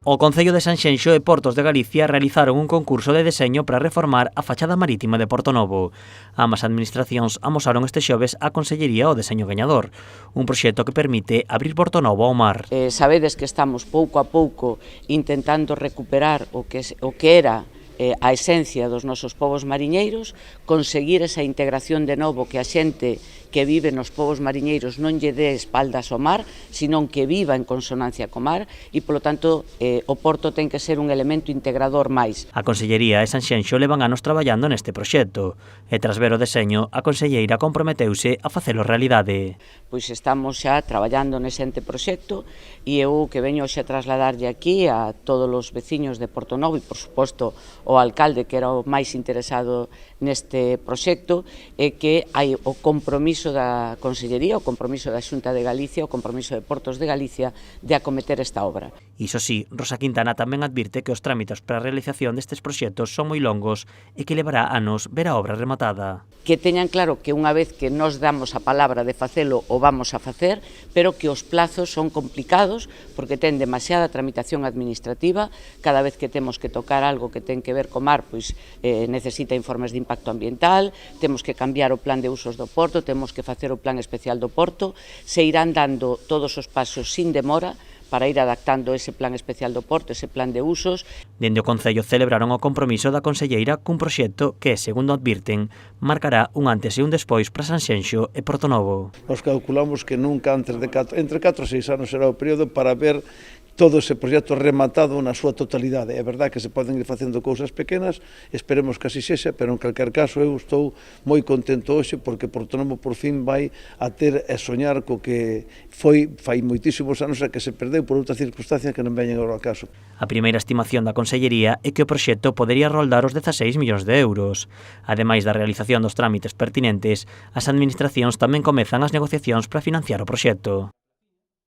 O Concello de Sanxenxo e Portos de Galicia realizaron un concurso de deseño para reformar a fachada marítima de Portonovo. Ambas administracións amosaron este xoves á Consellería o deseño gañador, un proxecto que permite abrir Portonovo ao mar. Sabedes que estamos pouco a pouco intentando recuperar o que era a esencia dos nosos povos mariñeiros, conseguir esa integración de novo que a xente que vive nos povos mariñeiros non lle dé espaldas ao mar, senón que viva en consonancia co mar e, polo tanto, o porto ten que ser un elemento integrador máis. A Consellería e Sanxenxo levan anos traballando neste proxecto e, tras ver o deseño, a conselleira comprometeuse a facelo realidade. Pois estamos xa traballando nese proxecto e eu que veño xa trasladarlle aquí a todos os veciños de Portonovo e, por suposto, o alcalde que era o máis interesado neste proxecto é que hai o compromiso da Consellería, o compromiso da Xunta de Galicia, o compromiso de Portos de Galicia de acometer esta obra. Iso sí, Rosa Quintana tamén advirte que os trámites para a realización destes proxectos son moi longos e que levará anos ver a obra rematada. Que teñan claro que unha vez que nos damos a palabra de facelo o vamos a facer, pero que os plazos son complicados porque ten demasiada tramitación administrativa, cada vez que temos que tocar algo que ten que ver co mar, pois necesita informes de impacto ambiental, temos que cambiar o plan de usos do porto, temos que facer o plan especial do porto, se irán dando todos os pasos sin demora para ir adaptando ese plan especial do porto, ese plan de usos. Dende o Concello celebraron o compromiso da conselleira cun proxecto que, segundo advirten, marcará un antes e un despois para Sanxenxo e Portonovo. Nos calculamos que nunca antes de entre 4 e 6 anos será o período para ver todo ese proxecto rematado na súa totalidade. É verdade que se poden ir facendo cousas pequenas, esperemos que así sexa, pero en calquer caso eu estou moi contento hoxe porque Portonovo por fin vai a ter e soñar co que foi fai moitísimos anos a que se perdeu por outras circunstancias que non veñen agora ao caso. A primeira estimación da Consellería é que o proxecto podería roldar os 16 millóns de euros. Ademais da realización dos trámites pertinentes, as administracións tamén comezan as negociacións para financiar o proxecto.